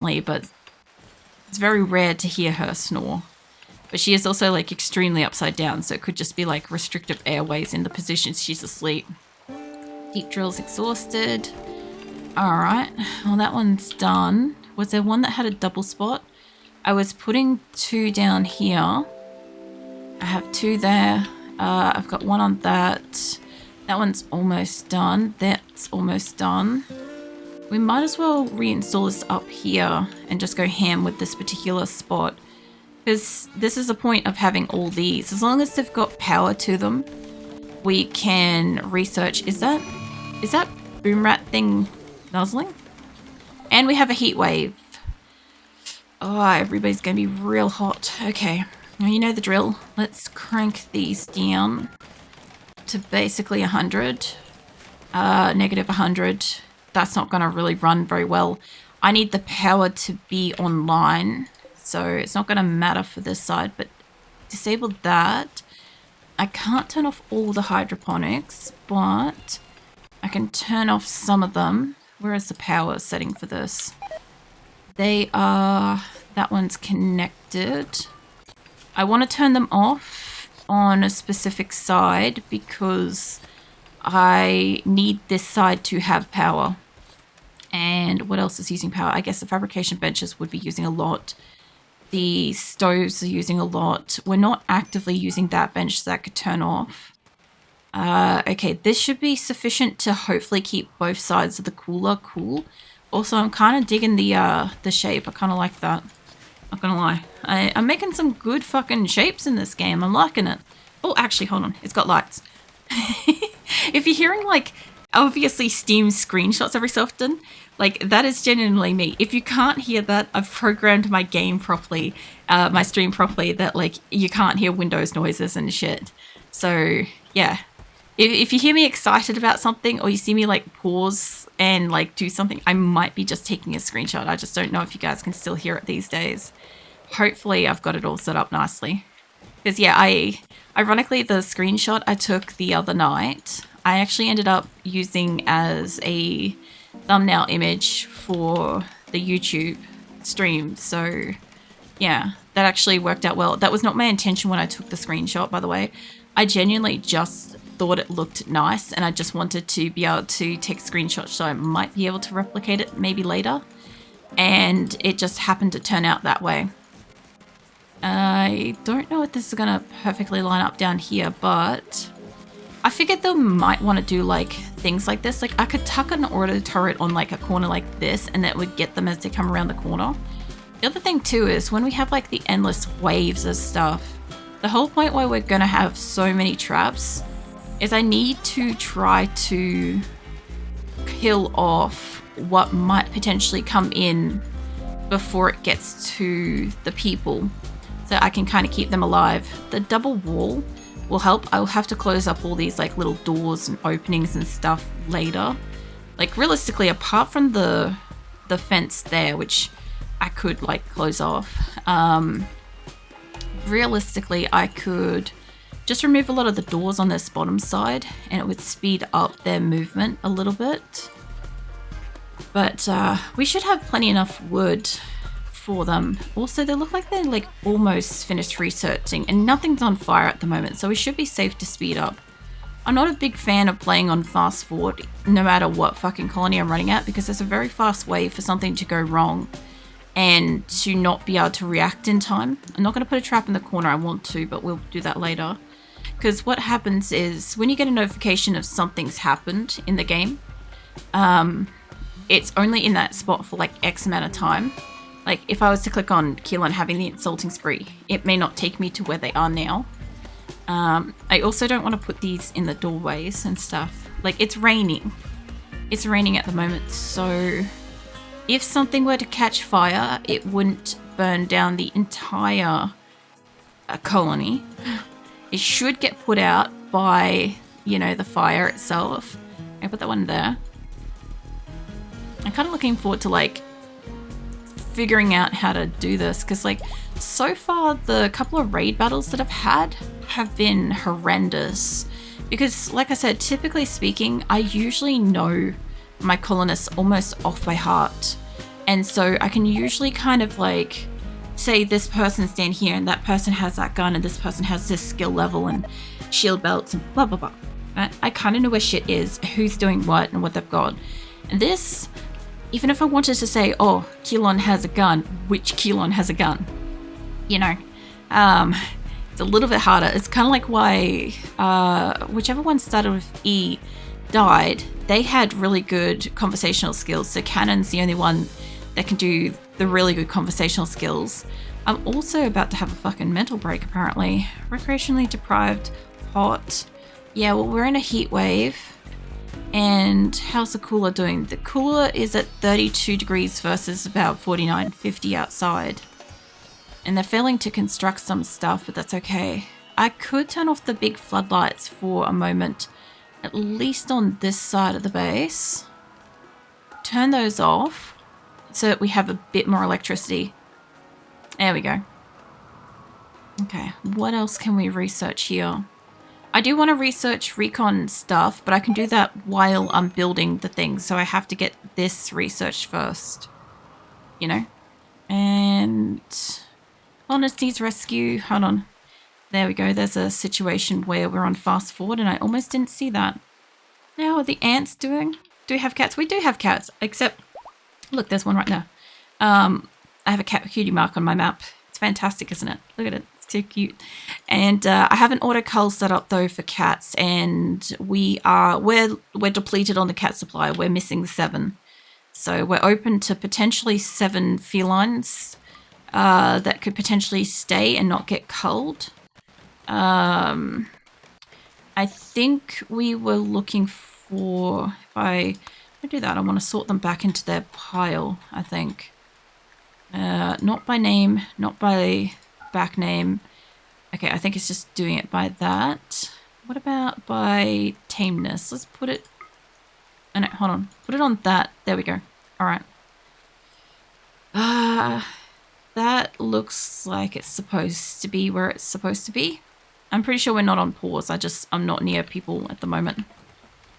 but it's very rare to hear her snore. But she is also like extremely upside down, so it could just be like restrictive airways in the position she's asleep. Deep drill's exhausted. Alright, well that one's done. Was there one that had a double spot? I was putting 2 down here. I have 2 there. I've got 1 on that. That one's almost done. That's almost done. We might as well reinstall this up here and just go ham with this particular spot. Because this is the point of having all these. As long as they've got power to them, we can research. Is that boom rat thing nuzzling? And we have a heat wave. Oh, everybody's going to be real hot. Okay, now you know the drill. Let's crank these down to basically 100. Negative 100. That's not going to really run very well. I need the power to be online, so it's not going to matter for this side, but disable that. I can't turn off all the hydroponics, but I can turn off some of them. Where is the power setting for this? They are... that one's connected. I want to turn them off on a specific side because I need this side to have power. And what else is using power? I guess the fabrication benches would be using a lot. The stoves are using a lot. We're not actively using that bench, so that could turn off. Okay, this should be sufficient to hopefully keep both sides of the cooler cool. Also, I'm kind of digging the shape. I kind of like that. Not gonna lie. I'm making some good fucking shapes in this game. I'm liking it. Oh, actually, hold on. It's got lights. If you're hearing, like, obviously Steam screenshots every so often, like, that is genuinely me. If you can't hear that, I've programmed my game properly, my stream properly, that, like, you can't hear Windows noises and shit. So, yeah. If you hear me excited about something or you see me like pause and like do something, I might be just taking a screenshot. I just don't know if you guys can still hear it these days. Hopefully I've got it all set up nicely. Because yeah, ironically the screenshot I took the other night, I actually ended up using as a thumbnail image for the YouTube stream. So yeah, that actually worked out well. That was not my intention when I took the screenshot, by the way. I genuinely just thought it looked nice and I just wanted to be able to take screenshots so I might be able to replicate it maybe later, and it just happened to turn out that way. I don't know if this is gonna perfectly line up down here, but I figured they might want to do like things like this. Like I could tuck an auto turret on like a corner like this and that would get them as they come around the corner. The other thing too is when we have like the endless waves of stuff, the whole point why we're gonna have so many traps is I need to try to kill off what might potentially come in before it gets to the people, so I can kind of keep them alive. The double wall will help. I'll have to close up all these like little doors and openings and stuff later. Like realistically, apart from the fence there, which I could like close off, realistically I could just remove a lot of the doors on this bottom side and it would speed up their movement a little bit. But we should have plenty enough wood for them. Also, they look like they're like almost finished researching and nothing's on fire at the moment, so we should be safe to speed up. I'm not a big fan of playing on fast forward no matter what fucking colony I'm running at, because there's a very fast way for something to go wrong and to not be able to react in time. I'm not going to put a trap in the corner. I want to, but we'll do that later. Because what happens is when you get a notification of something's happened in the game, it's only in that spot for like X amount of time. Like if I was to click on Keelan having the insulting spree, it may not take me to where they are now. I also don't want to put these in the doorways and stuff. Like it's raining. It's raining at the moment, so if something were to catch fire, it wouldn't burn down the entire colony. It should get put out by, you know, the fire itself. I put that one there. I'm kind of looking forward to like figuring out how to do this, because like so far the couple of raid battles that I've had have been horrendous. Because like I said, typically speaking, I usually know my colonists almost off by heart. And so I can usually kind of like say this person's down here and that person has that gun and this person has this skill level and shield belts and blah, blah, blah. Right? I kind of know where shit is, who's doing what and what they've got. And this, even if I wanted to say, oh, Keelon has a gun, which Keelon has a gun? You know, it's a little bit harder. It's kind of like why whichever one started with E died, they had really good conversational skills. So Cannon's the only one that can do the really good conversational skills. I'm also about to have a fucking mental break, apparently. Recreationally deprived, hot. Yeah, well, we're in a heat wave. And how's the cooler doing? The cooler is at 32 degrees versus about 49, 50 outside. And they're failing to construct some stuff, but that's okay. I could turn off the big floodlights for a moment, at least on this side of the base. Turn those off so that we have a bit more electricity. There we go. Okay, what else can we research here? I do want to research recon stuff, but I can do that while I'm building the thing, so I have to get this researched first. You know? And colonist needs rescue. Hold on. There we go. There's a situation where we're on fast forward, and I almost didn't see that. Now, what are the ants doing? Do we have cats? We do have cats, except... Look, there's one right there. I have a cat cutie mark on my map. It's fantastic, isn't it? Look at it. It's too cute. And I have an auto cull set up, though, for cats, and we're depleted on the cat supply. We're missing 7. So we're open to potentially 7 felines that could potentially stay and not get culled. I think we were looking for... If I do that, I want to sort them back into their pile, I think. Not by name, not by back name. Okay, I think it's just doing it by that. What about by tameness? Let's put it... Oh, no, hold on. Put it on that. There we go. All right. That looks like it's supposed to be where it's supposed to be. I'm pretty sure we're not on pause. I'm not near people at the moment.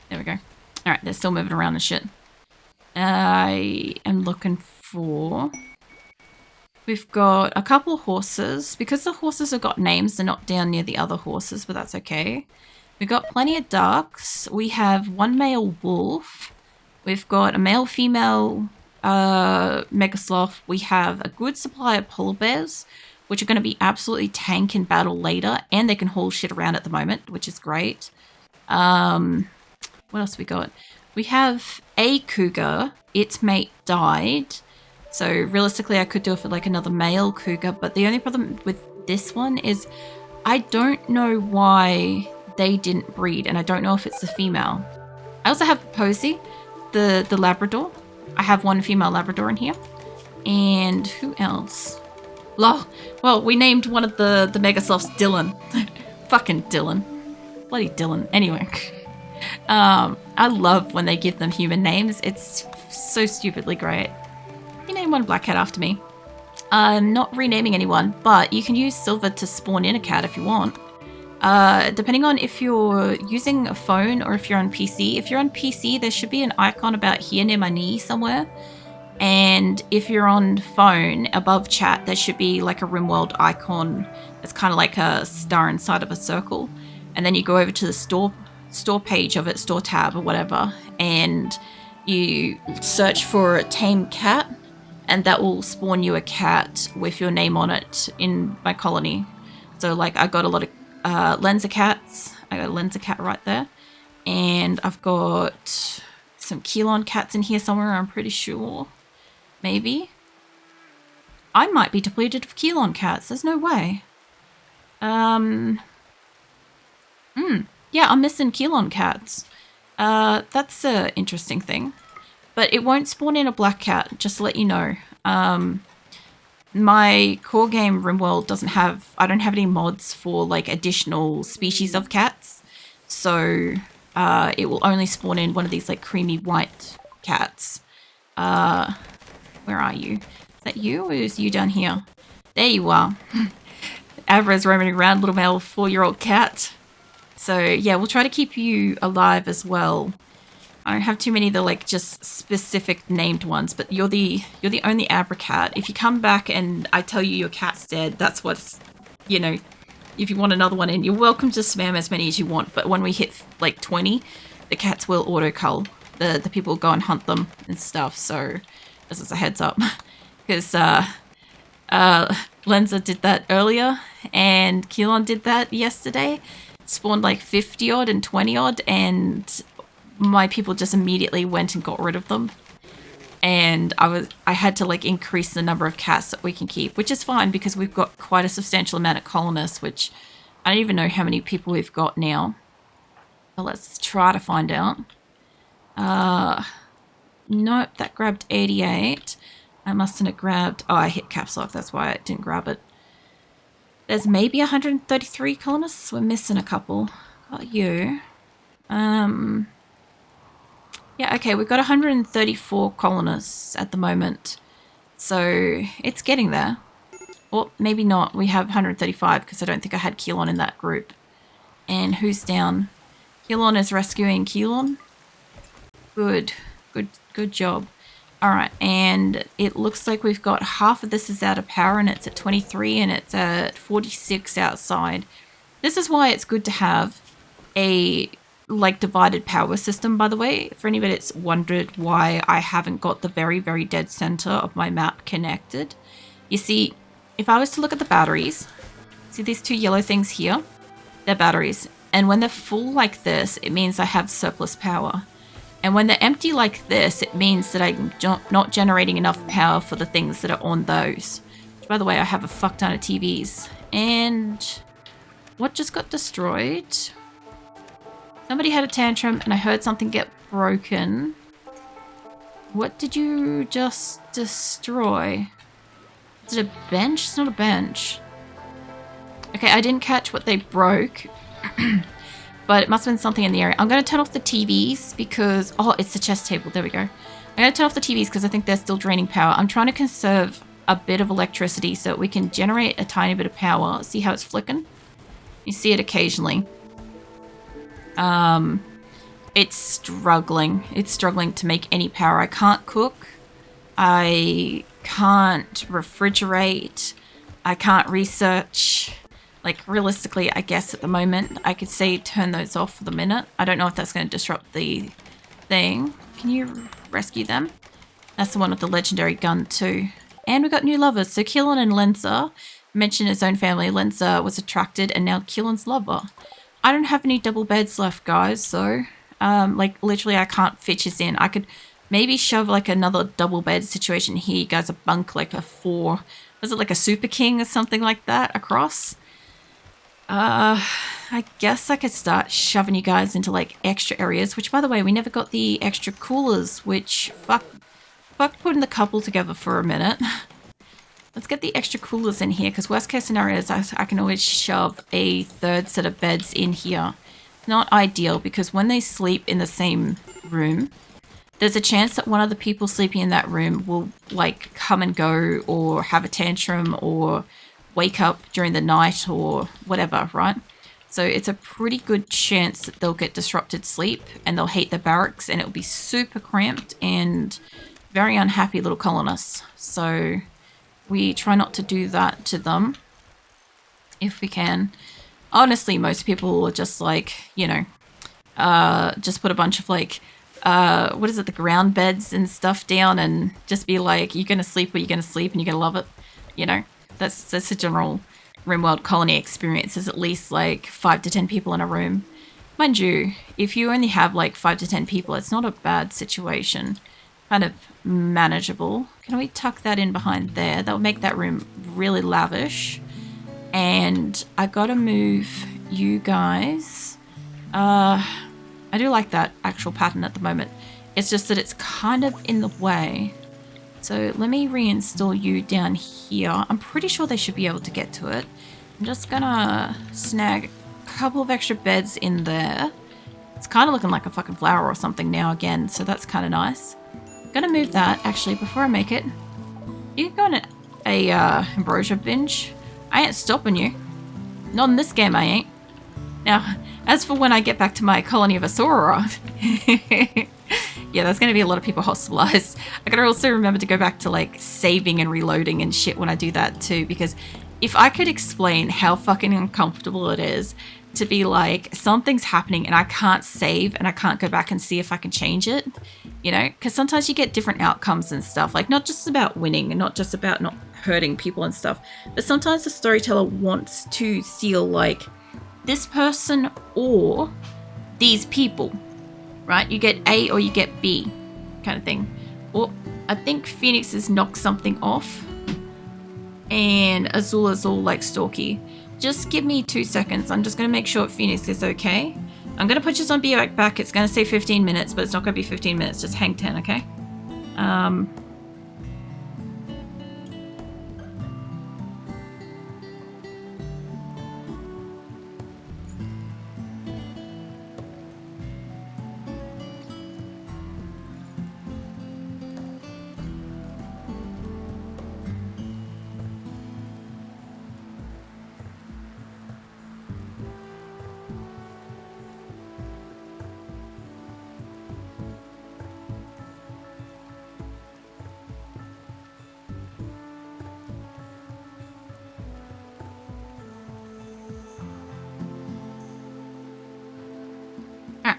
There we go. All right, they're still moving around and shit. I am looking for... We've got a couple of horses. Because the horses have got names, they're not down near the other horses, but that's okay. We've got plenty of ducks. We have 1 male wolf. We've got a male-female megasloth. We have a good supply of polar bears, which are going to be absolutely tank in battle later, and they can haul shit around at the moment, which is great. What else we got? We have a cougar. Its mate died. So realistically, I could do it for like another male cougar, but the only problem with this one is I don't know why they didn't breed, and I don't know if it's the female. I also have Posey, the Labrador. I have 1 female Labrador in here. And who else? Well, we named one of the Megasloths Dylan. Fucking Dylan. Bloody Dylan. Anyway. I love when they give them human names. It's so stupidly great. You name one black cat after me. I'm not renaming anyone, but you can use silver to spawn in a cat if you want. Depending on if you're using a phone or if you're on PC. If you're on PC, there should be an icon about here near my knee somewhere. And if you're on phone, above chat, there should be like a RimWorld icon. It's kind of like a star inside of a circle. And then you go over to the store page of it, store tab or whatever, and you search for a tame cat, and that will spawn you a cat with your name on it in my colony. So like I got a lot of Lenza cats. I got a Lenza cat right there. And I've got some Keelon cats in here somewhere, I'm pretty sure. Maybe. I might be depleted of Keelon cats. There's no way. Yeah, I'm missing Keelon cats. That's an interesting thing. But it won't spawn in a black cat, just to let you know. My core game RimWorld doesn't have... I don't have any mods for, like, additional species of cats. So, it will only spawn in one of these, like, creamy white cats. Where are you? Is that you, or is you down here? There you are. Avra's roaming around, little male 4-year-old cat. So, yeah, we'll try to keep you alive as well. I don't have too many of the like just specific named ones, but you're the only Abra cat. If you come back and I tell you your cat's dead, that's what's, you know, if you want another one in, you're welcome to spam as many as you want. But when we hit like 20, the cats will auto-cull. The people go and hunt them and stuff. So this is a heads up, because Lenza did that earlier and Keelan did that yesterday. Spawned like 50 odd and 20 odd, and my people just immediately went and got rid of them. And I had to like increase the number of cats that we can keep, which is fine because we've got quite a substantial amount of colonists, which I don't even know how many people we've got now. But let's try to find out. Nope, that grabbed 88. I mustn't have grabbed... Oh, I hit caps lock, that's why I didn't grab it. There's maybe 133 colonists. We're missing a couple. Got you. Yeah, okay, we've got 134 colonists at the moment. So it's getting there. Or maybe not. We have 135 because I don't think I had Keelan in that group. And who's down? Keelan is rescuing Keelan. Good job. All right, and it looks like we've got half of this is out of power, and it's at 23 and it's at 46 outside. This is why it's good to have a like divided power system, by the way, for anybody that's wondered why I haven't got the very, very dead center of my map connected. You see, if I was to look at the batteries, see these two yellow things here? They're batteries. And when they're full like this, it means I have surplus power. And when they're empty like this, it means that I'm not generating enough power for the things that are on those. Which, by the way, I have a fuck ton of TVs. And what just got destroyed? Somebody had a tantrum and I heard something get broken. What did you just destroy? Is it a bench? It's not a bench. Okay, I didn't catch what they broke. But it must have been something in the area. I'm going to turn off the TVs because... Oh, it's the chess table. There we go. I'm going to turn off the TVs because I think they're still draining power. I'm trying to conserve a bit of electricity so that we can generate a tiny bit of power. See how it's flicking? You see it occasionally. It's struggling. It's struggling to make any power. I can't cook. I can't refrigerate. I can't research. Like, realistically, I guess at the moment, I could say turn those off for the minute. I don't know if that's going to disrupt the thing. Can you rescue them? That's the one with the legendary gun, too. And we got new lovers. So Keelan and Lenza mentioned his own family. Lenza was attracted, and now Keelan's lover. I don't have any double beds left, guys, so... like, literally, I can't fit this in. I could maybe shove, like, another double bed situation here. You guys a bunk, like, a 4... Was it like a Super King or something like that across? I guess I could start shoving you guys into like extra areas, which by the way, we never got the extra coolers, which fuck putting the couple together for a minute. Let's get the extra coolers in here because worst case scenario is I can always shove a third set of beds in here. Not ideal because when they sleep in the same room, there's a chance that one of the people sleeping in that room will like come and go or have a tantrum or wake up during the night or whatever, right? So it's a pretty good chance that they'll get disrupted sleep and they'll hate the barracks and it'll be super cramped and very unhappy little colonists. So we try not to do that to them if we can. Honestly, most people are just like, you know, just put a bunch of like, what is it, the ground beds and stuff down and just be like, you're going to sleep or you're going to sleep and you're going to love it, you know? That's a general RimWorld colony experience. There's at least like 5 to 10 people in a room. Mind you, if you only have like 5 to 10 people, it's not a bad situation. Kind of manageable. Can we tuck that in behind there? That'll make that room really lavish. And I gotta move you guys. I do like that actual pattern at the moment. It's just that it's kind of in the way. So let me reinstall you down here. I'm pretty sure they should be able to get to it. I'm just gonna snag a couple of extra beds in there. It's kind of looking like a fucking flower or something now again, so that's kind of nice. I'm gonna move that, actually, before I make it. You can go on a ambrosia binge. I ain't stopping you. Not in this game, I ain't. Now, as for when I get back to my colony of Asura, Yeah, there's going to be a lot of people hospitalized. I gotta also remember to go back to like saving and reloading and shit when I do that too, because if I could explain how fucking uncomfortable it is to be like, something's happening and I can't save and I can't go back and see if I can change it, you know, because sometimes you get different outcomes and stuff, like not just about winning and not just about not hurting people and stuff, but sometimes the storyteller wants to feel like this person or these people, right? You get A or you get B kind of thing. Well, I think Phoenix has knocked something off and Azula's all like stalky. Just give me 2 seconds. I'm just going to make sure Phoenix is okay. I'm going to put this on back. It's going to say 15 minutes, but it's not going to be 15 minutes. Just hang 10, okay?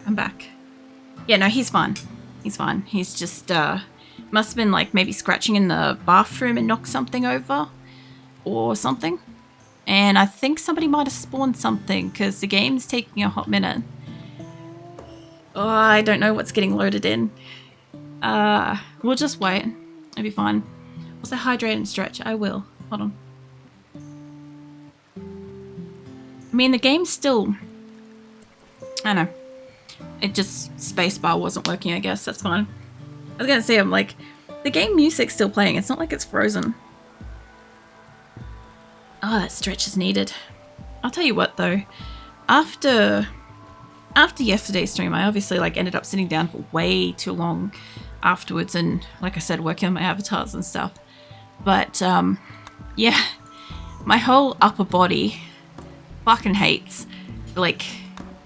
I'm back. Yeah, no, he's fine. He's fine. He's just, must have been like maybe scratching in the bathroom and knocked something over or something. And I think somebody might have spawned something because the game's taking a hot minute. Oh, I don't know what's getting loaded in. We'll just wait. It'll be fine. Also hydrate and stretch. I will. Hold on. I mean, the game's still... I don't know. It just, spacebar wasn't working, I guess. That's fine. I was gonna say, I'm like, the game music's still playing. It's not like it's frozen. Oh, that stretch is needed. I'll tell you what, though. After yesterday's stream, I obviously, like, ended up sitting down for way too long afterwards and, like I said, working on my avatars and stuff. But, yeah. My whole upper body fucking hates, like...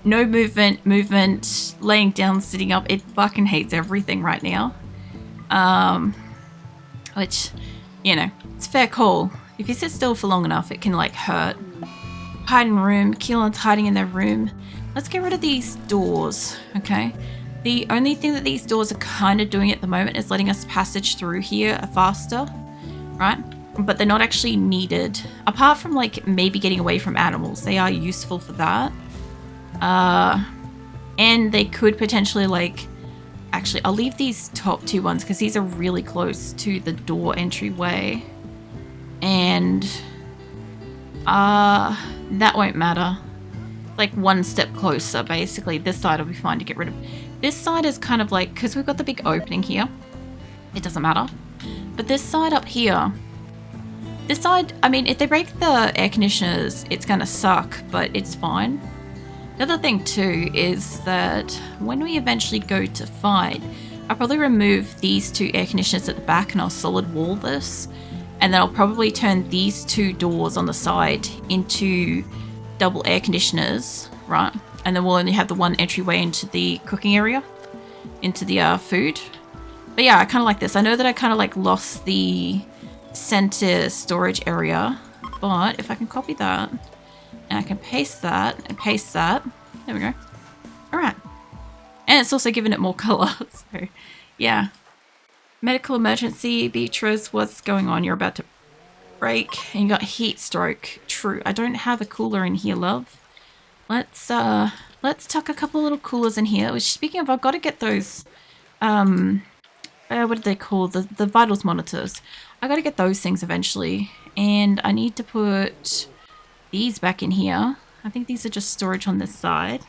No movement, laying down, sitting up. It fucking hates everything right now. Which, you know, it's fair call. If you sit still for long enough, it can, like, hurt. Hide in room. Keelan's hiding in their room. Let's get rid of these doors, okay? The only thing that these doors are kind of doing at the moment is letting us passage through here faster, right? But they're not actually needed. Apart from, like, maybe getting away from animals. They are useful for that. And they could potentially, like, actually, I'll leave these top two ones because these are really close to the door entryway. And, that won't matter. Like, one step closer, basically. This side will be fine to get rid of. This side is kind of like, because we've got the big opening here, it doesn't matter. But this side up here, this side, I mean, if they break the air conditioners, it's gonna suck, but it's fine. The other thing too is that when we eventually go to fight, I'll probably remove these two air conditioners at the back and I'll solid wall this. And then I'll probably turn these two doors on the side into double air conditioners, right? And then we'll only have the one entryway into the cooking area, into the food. But yeah, I kind of like this. I know that I kind of like lost the center storage area, but if I can copy that, and I can paste that and paste that. There we go. All right. And it's also given it more color. So, yeah. Medical emergency. Beatrice, what's going on? You're about to break. And you got heat stroke. True. I don't have a cooler in here, love. Let's tuck a couple little coolers in here. Which, speaking of, I've got to get those, what do they call? The vitals monitors. I got to get those things eventually. And I need to put... these back in here. I think these are just storage on this side.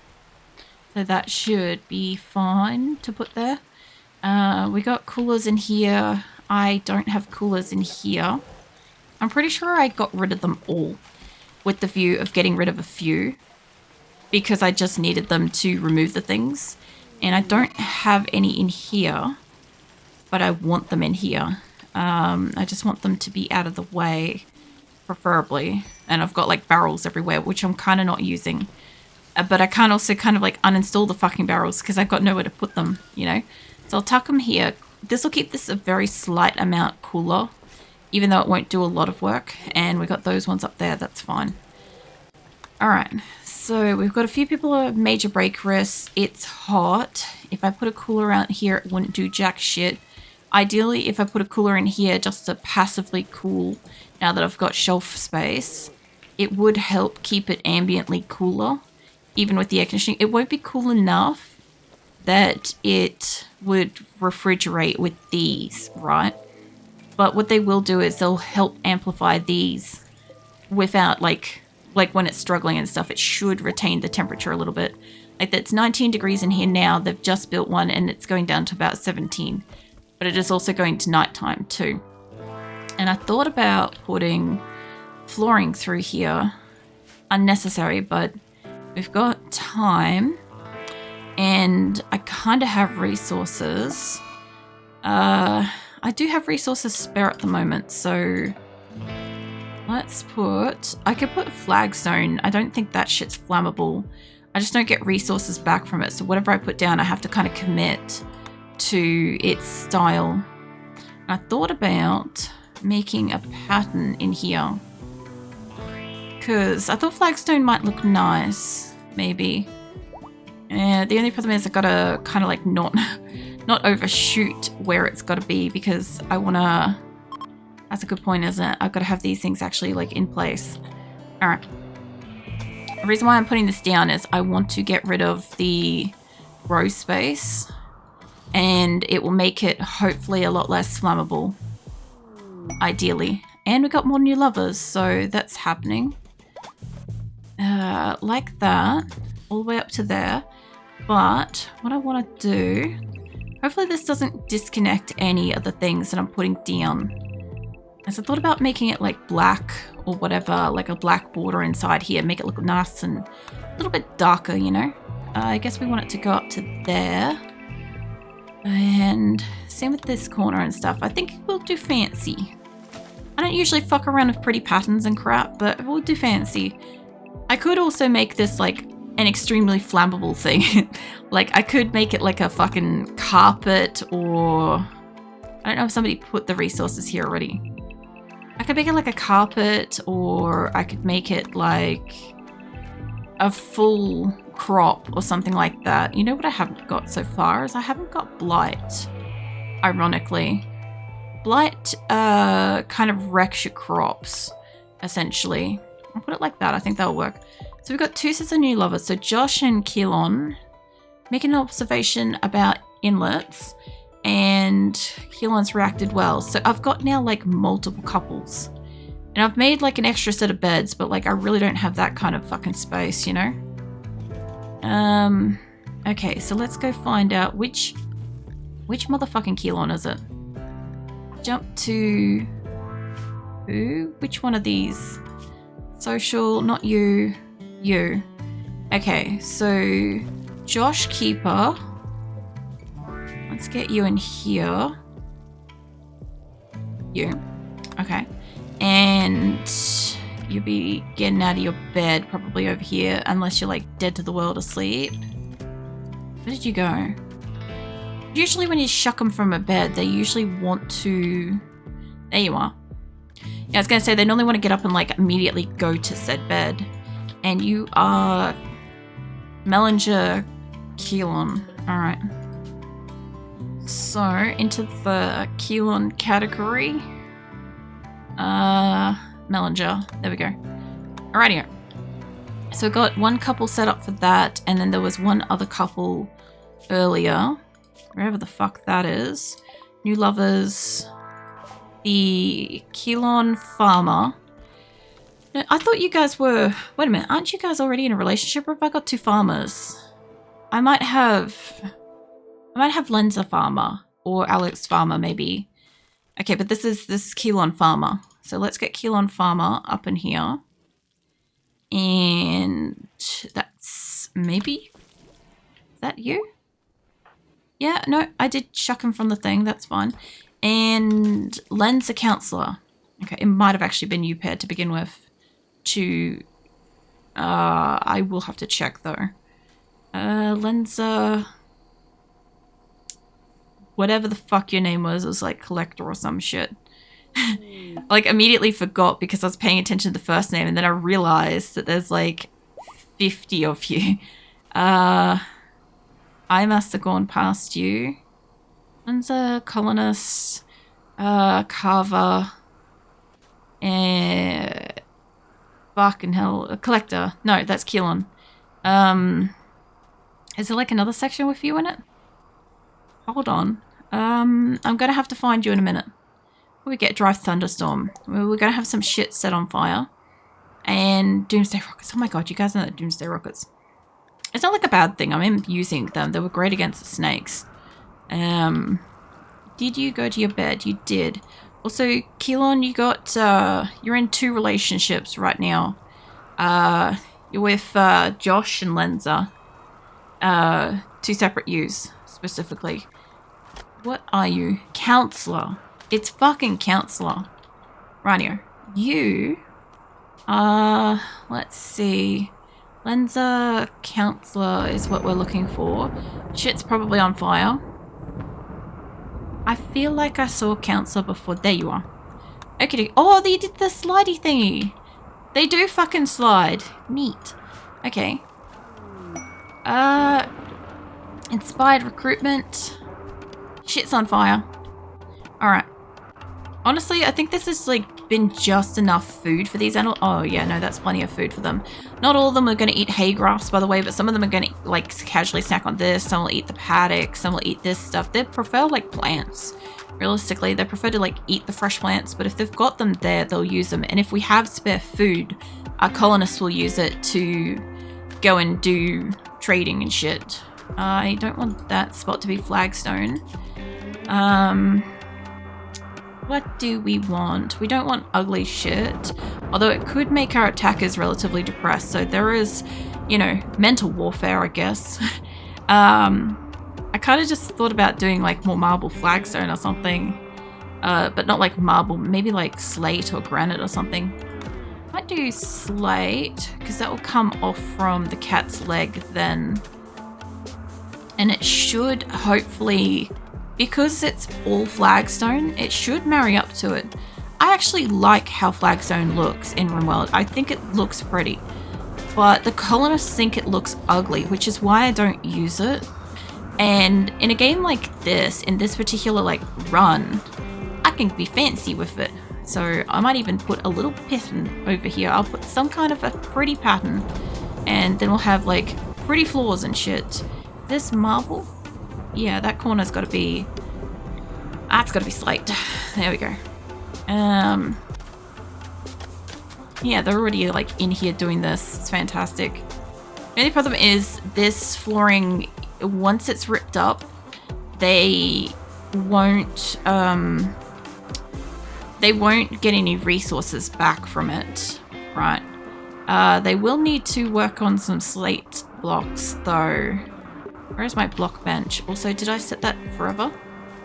So that should be fine to put there. We got coolers in here. I don't have coolers in here. I'm pretty sure I got rid of them all with the view of getting rid of a few because I just needed them to remove the things. And I don't have any in here, but I want them in here. I just want them to be out of the way, preferably. And I've got like barrels everywhere, which I'm kind of not using. But I can't also kind of like uninstall the fucking barrels because I've got nowhere to put them, you know. So I'll tuck them here. This will keep this a very slight amount cooler, even though it won't do a lot of work. And we got those ones up there, that's fine. All right, so we've got a few people who have major break risks. It's hot. If I put a cooler out here, it wouldn't do jack shit. Ideally, if I put a cooler in here just to passively cool, now that I've got shelf space, it would help keep it ambiently cooler, even with the air conditioning. It won't be cool enough that it would refrigerate with these, right? But what they will do is they'll help amplify these without like when it's struggling and stuff, it should retain the temperature a little bit. Like it's 19 degrees in here now. They've just built one and it's going down to about 17. But it is also going to nighttime too. And I thought about putting flooring through here. Unnecessary, but we've got time. And I kind of have resources. I do have resources spare at the moment, so let's put... I could put flagstone. I don't think that shit's flammable. I just don't get resources back from it, so whatever I put down, I have to kind of commit to its style. I thought about making a pattern in here, because I thought flagstone might look nice, maybe. The only problem is I gotta kind of like not overshoot where it's gotta be, because I wanna... That's a good point, isn't it? I've got to have these things actually like in place. All right. The reason why I'm putting this down is I want to get rid of the row space, and it will make it hopefully a lot less flammable, ideally. And we got more new lovers, so that's happening. Like that, all the way up to there. But what I want to do, hopefully this doesn't disconnect any of the things that I'm putting down. So I thought about making it like black or whatever, like a black border inside here, make it look nice and a little bit darker, you know. I guess we want it to go up to there. And same with this corner and stuff. I think we'll do fancy. I don't usually fuck around with pretty patterns and crap, but we'll do fancy. I could also make this like an extremely flammable thing. Like I could make it like a fucking carpet, or I don't know if somebody put the resources here already. I could make it like a carpet, or I could make it like a full crop or something like that. You know what I haven't got so far is I haven't got blight, ironically. Blight kind of wrecks your crops, essentially. I'll put it like that. I think that'll work. So we've got two sets of new lovers. So Josh and Keelan making an observation about inlets, and Keelan's reacted well. So I've got now like multiple couples, and I've made like an extra set of beds, but like I really don't have that kind of fucking space, you know? Okay, so let's go find out which motherfucking Keelan is it? Jump to who? Which one of these? Social, not you. You. Okay, so Josh Keeper. Let's get you in here. You. Okay. And you'll be getting out of your bed probably over here, unless you're like dead to the world asleep. Where did you go? Usually when you shuck them from a bed, they usually want to... There you are. Yeah, I was going to say, they normally want to get up and like immediately go to said bed. And you are Mellinger Keelan. All right. So into the Keelan category. Mellinger. There we go. Alrighty. So I got one couple set up for that, and then there was one other couple earlier. Wherever the fuck that is. New lovers. The Keelan Farmer. No, I thought you guys were... Wait a minute. Aren't you guys already in a relationship, or have I got two farmers? I might have Lenza Farmer or Alex Farmer maybe. Okay, but this is Keelan Farmer. So let's get Keelan Farmer up in here. And that's maybe... Is that you? Yeah, no, I did chuck him from the thing. That's fine. And Len's a counselor. Okay, it might have actually been you paired to begin with. I will have to check though. Len's whatever the fuck your name was. It was like Collector or some shit. Like immediately forgot because I was paying attention to the first name, and then I realized that there's like 50 of you. I must have gone past you. One's a colonist, carver, and fucking hell, a collector. No, that's Keelan. Is there like another section with you in it? Hold on. I'm gonna have to find you in a minute. We get Drive Thunderstorm. We're gonna have some shit set on fire. And Doomsday Rockets. Oh my god, you guys know that Doomsday Rockets. It's not like a bad thing. I'm using them. They were great against the snakes. Did you go to your bed? You did. Also, Keelan, you got, you're in 2 relationships right now. You're with, Josh and Lenza. 2 separate yous, specifically. What are you? Counselor. It's fucking counselor. Rightio. You, let's see. Lenza, counselor is what we're looking for. Shit's probably on fire. I feel like I saw counselor before. There you are. Okay. Oh, they did the slidey thingy. They do fucking slide. Neat. Okay. Inspired recruitment. Shit's on fire. Alright. Honestly, I think this has like been just enough food for these animals. Oh yeah, no, that's plenty of food for them. Not all of them are going to eat hay grass, by the way, but some of them are going to like casually snack on this. Some will eat the paddock. Some will eat this stuff. They prefer like plants. Realistically, they prefer to like eat the fresh plants, but if they've got them there, they'll use them. And if we have spare food, our colonists will use it to go and do trading and shit. I don't want that spot to be flagstone. What do we want? We don't want ugly shit. Although it could make our attackers relatively depressed. So there is, you know, mental warfare, I guess. I kind of just thought about doing like more marble flagstone or something. But not like marble, maybe like slate or granite or something. Might do slate, because that will come off from the cat's leg then. And it should hopefully, because it's all flagstone, it should marry up to it. I actually like how flagstone looks in RimWorld. I think it looks pretty. But the colonists think it looks ugly, which is why I don't use it. And in a game like this, in this particular like run, I can be fancy with it. So I might even put a little pattern over here. I'll put some kind of a pretty pattern. And then we'll have like pretty floors and shit. This marble? Yeah, that corner's got to be... That's got to be slate. There we go. Yeah, they're already like in here doing this. It's fantastic. The only problem is this flooring, once it's ripped up, they won't get any resources back from it, right? They will need to work on some slate blocks though. Where's my block bench? Also, did I set that forever?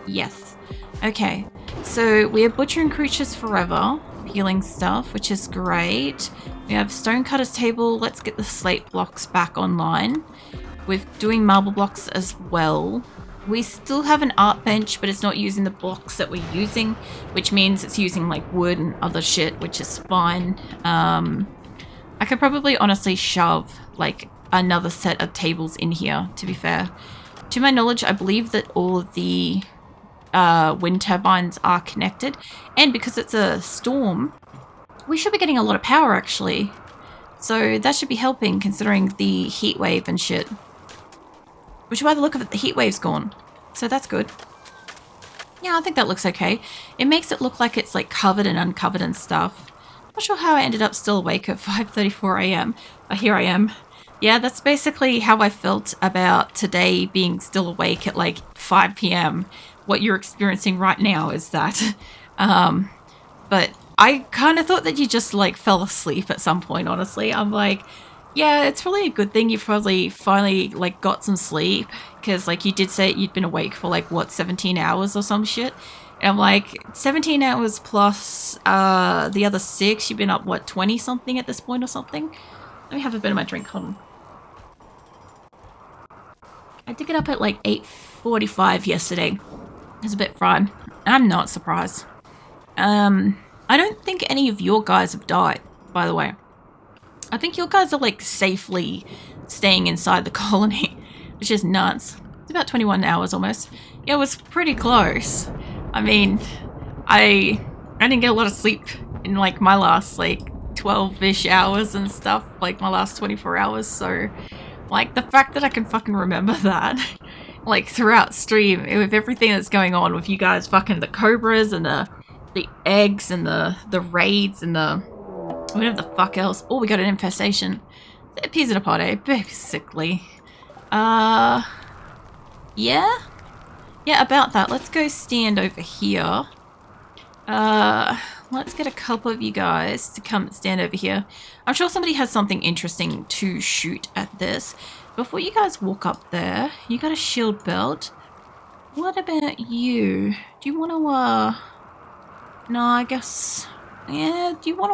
Yes. Okay, so we are butchering creatures forever, healing stuff, which is great. We have stonecutter's table. Let's get the slate blocks back online. We're doing marble blocks as well. We still have an art bench, but it's not using the blocks that we're using, which means it's using like wood and other shit, which is fine. I could probably honestly shove like another set of tables in here, to be fair. To my knowledge, I believe that all of the wind turbines are connected, and because it's a storm, we should be getting a lot of power actually. So that should be helping considering the heat wave and shit. Which by the look of it, the heat wave's gone. So that's good. Yeah, I think that looks okay. It makes it look like it's like covered and uncovered and stuff. Not sure how I ended up still awake at 5:34 a.m. But here I am. Yeah, that's basically how I felt about today being still awake at like 5 p.m. What you're experiencing right now is that. But I kind of thought that you just like fell asleep at some point, honestly. I'm like, yeah, it's probably a good thing you probably finally like got some sleep, because like you did say you'd been awake for like what, 17 hours or some shit. And I'm like, 17 hours plus the other 6, you've been up what, 20 something at this point or something? Let me have a bit of my drink. Hold on. I did get up at like 8:45 yesterday. It's a bit fried. I'm not surprised. I don't think any of your guys have died, by the way. I think your guys are like safely staying inside the colony, which is nuts. It's about 21 hours almost. Yeah, it was pretty close. I mean, I didn't get a lot of sleep in like my last like 12-ish hours and stuff, like my last 24 hours, so like the fact that I can fucking remember that like throughout stream with everything that's going on with you guys, fucking the cobras and the eggs and the raids and the whatever the fuck else. Oh, we got an infestation. Peas in a pot, eh? Basically. Yeah? Yeah, about that. Let's go stand over here. Let's get a couple of you guys to come stand over here. I'm sure somebody has something interesting to shoot at this. Before you guys walk up there, you got a shield belt. What about you? Do you want to, no, I guess... Yeah, do you want to